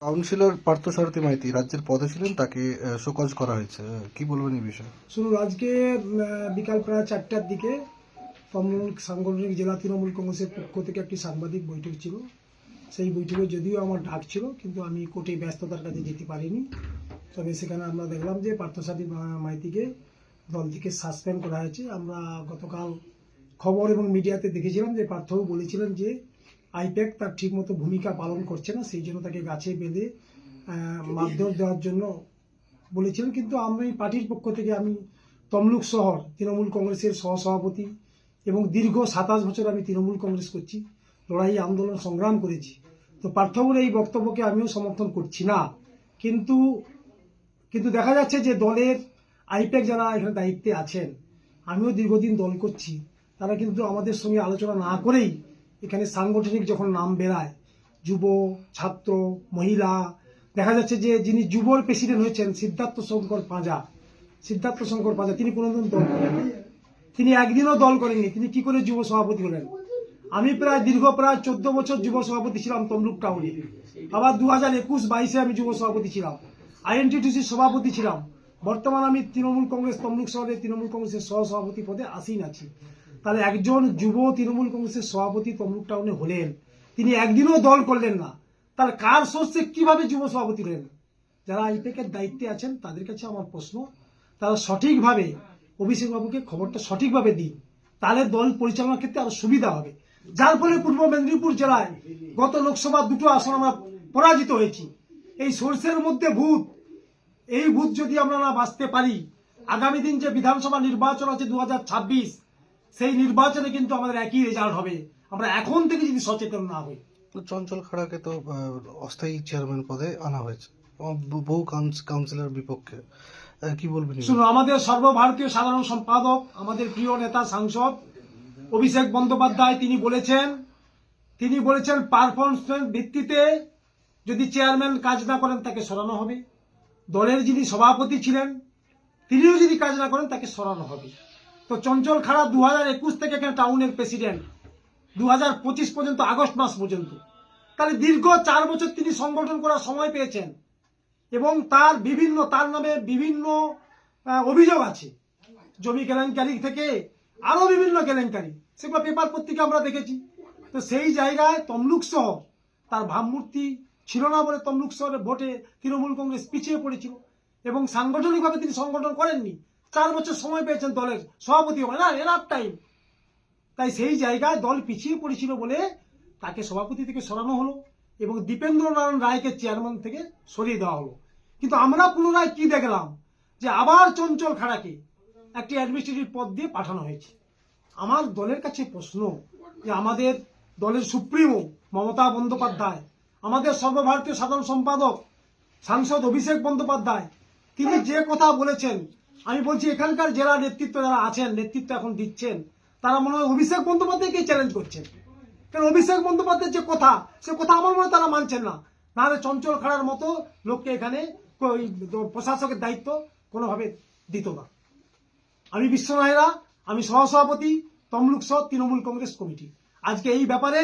Councillor Parthasarathi Maiti রাজ্যের পদে ছিলেন, তাকে শোকজ করা হয়েছে। কি বলবেন এই বিষয়ে? শুনুন, আজকে বিকাল প্রায় 4টার দিকে তমলুক সাংগঠনিক জেলা তৃণমূল কংগ্রেসের পক্ষ থেকে একটি সাংবাদিক বৈঠক ছিল। সেই বৈঠকে যদিও আমার ডাক ছিল, কিন্তু আমি কোর্টে ব্যস্ততার কাজে যেতে পারিনি। তবে সেখানে আমরা দেখলাম যে পার্থসারথী মাইতিকে দল থেকে সাসপেন্ড করা হয়েছে। আমরা গতকাল খবর এবং মিডিয়াতে দেখেছিলাম যে পার্থবাবু বলেছিলেন যে আইপ্যাক তার ঠিকমতো ভূমিকা পালন করছে না, সেই জন্য তাকে গাছে বেঁধে মারধর দেওয়ার জন্য বলেছিলেন। কিন্তু আমি পার্টির পক্ষ থেকে আমি তমলুক শহর তৃণমূল কংগ্রেসের সহসভাপতি এবং দীর্ঘ 27 বছর আমি তৃণমূল কংগ্রেস করছি, লড়াই আন্দোলন সংগ্রাম করেছি। তো পার্থবাবুর এই বক্তব্যকে আমিও সমর্থন করছি না। কিন্তু কিন্তু দেখা যাচ্ছে যে দলের আইপ্যাক যারা এখানে দায়িত্বে আছেন, আমিও দীর্ঘদিন দল করছি, তারা কিন্তু আমাদের সঙ্গে আলোচনা না করেই এখানে সাংগঠনিক যখন নাম বেরায়, যুব, ছাত্র, মহিলা, দেখা যাচ্ছে যে যিনি যুবর প্রেসিডেন্ট হয়েছেন সিদ্ধার্থ শঙ্কর পাঁজা, তিনি কোনোদিন দল করেননি, তিনি একদিনও দল করেননি। তিনি কি করে যুব সভাপতি হলেন? আমি দীর্ঘ প্রায় 14 বছর যুব সভাপতি ছিলাম তমলুক টাউনে। আবার 2021-22 আমি যুব সভাপতি ছিলাম, আইএনটিটিসির সভাপতি ছিলাম। বর্তমানে আমি তৃণমূল কংগ্রেস তমলুক শহরের তৃণমূল কংগ্রেসের সহসভাপতি পদে আসীন আছি। তাহলে একজন যুব তৃণমূল কংগ্রেসের সভাপতি তমলুক টাউনে হলেন, তিনি একদিনও দল করলেন না, তাহলে কার সোর্সে কিভাবে যুব সভাপতি হলেন? যারা আইপ্যাকের দায়িত্বে আছেন তাদের কাছে আমার প্রশ্ন, তারা সঠিকভাবে অভিষেক বাবুকে খবরটা সঠিকভাবে দিন, তাহলে দল পরিচালনার ক্ষেত্রে আরো সুবিধা হবে। যার ফলে পূর্ব মেদিনীপুর জেলায় গত লোকসভা 2টো আসন আমরা পরাজিত হয়েছি। এই সোর্সের মধ্যে ভূত, এই ভূত যদি আমরা না বাঁচতে পারি, আগামী দিন যে বিধানসভা নির্বাচন আছে 2026, সেই নির্বাচনে কিন্তু আমাদের একই রেজাল্ট হবে, আমরা এখন থেকে যদি সচেতন না হই। তো চঞ্চল খাড়াকে তো অস্থায়ী চেয়ারম্যান পদে আনা হয়েছে বহু কাউন্সিলর বিপক্ষে। কি বলবেন? শুনুন, আমাদের সর্বভারতীয় সাধারণ সম্পাদক, আমাদের প্রিয় নেতা সাংসদ অভিষেক বন্দ্যোপাধ্যায় তিনি বলেছেন পারফরমেন্স ভিত্তিতে যদি চেয়ারম্যান কাজ না করেন তাকে সরানো হবে। দলের যিনি সভাপতি ছিলেন তিনিও যদি কাজ না করেন তাকে সরানো হবে। তো চঞ্চল খাড়া 2021 থেকে এখানে টাউনের প্রেসিডেন্ট, 2025 পর্যন্ত, আগস্ট মাস পর্যন্ত, তাহলে দীর্ঘ 4 বছর তিনি সংগঠন করার সময় পেয়েছেন এবং তার নামে বিভিন্ন অভিযোগ আছে, জমি কেলেঙ্কারি থেকে আরো বিভিন্ন কেলেঙ্কারি, সেগুলো পেপার পত্রিকা আমরা দেখেছি। তো সেই জায়গায় তমলুক শহর তার ভাবমূর্তি ছিল না বলে তমলুক শহরের ভোটে তৃণমূল কংগ্রেস পিছিয়ে পড়েছিল এবং সাংগঠনিকভাবে তিনি সংগঠন করেননি। 4 বছর সময় পেয়েছেন দলের সভাপতি হবে না, এনাফ টাইম। তাই সেই জায়গায় দল পিছিয়ে পড়েছিল বলে তাকে সভাপতি থেকে সরানো হলো এবং দীপেন্দ্র নারায়ণ রায়কে চেয়ারম্যান থেকে সরিয়ে দেওয়া হলো। কিন্তু আমরা পুনরায় কি দেখলাম, যে আবার চঞ্চল খাড়াকে একটি অ্যাডমিনিস্ট্রেটিভ পদ দিয়ে পাঠানো হয়েছে। আমার দলের কাছে প্রশ্ন, যে আমাদের দলের সুপ্রিমো মমতা বন্দ্যোপাধ্যায়, আমাদের সর্বভারতীয় সাধারণ সম্পাদক সাংসদ অভিষেক বন্দ্যোপাধ্যায়, তিনি যে কথা বলেছেন, আমি বলছি এখানকার জেলা নেতৃত্ব যারা আছেন, নেতৃত্ব এখন দিচ্ছেন, তারা মনে হয় অভিষেক বন্দ্যোপাধ্যায়কে চ্যালেঞ্জ করছেন। কারণ অভিষেক বন্দ্যোপাধ্যায়ের যে কথা, সে কথা আমার মনে হয় তারা মানছেন না। নাহলে চঞ্চল খাড়ার মতো লোককে এখানে প্রশাসকের দায়িত্ব কোনোভাবে দিত না। আমি বিশ্বনাহেরা, আমি সহসভাপতি তমলুক শহর তৃণমূল কংগ্রেস কমিটি। আজকে এই ব্যাপারে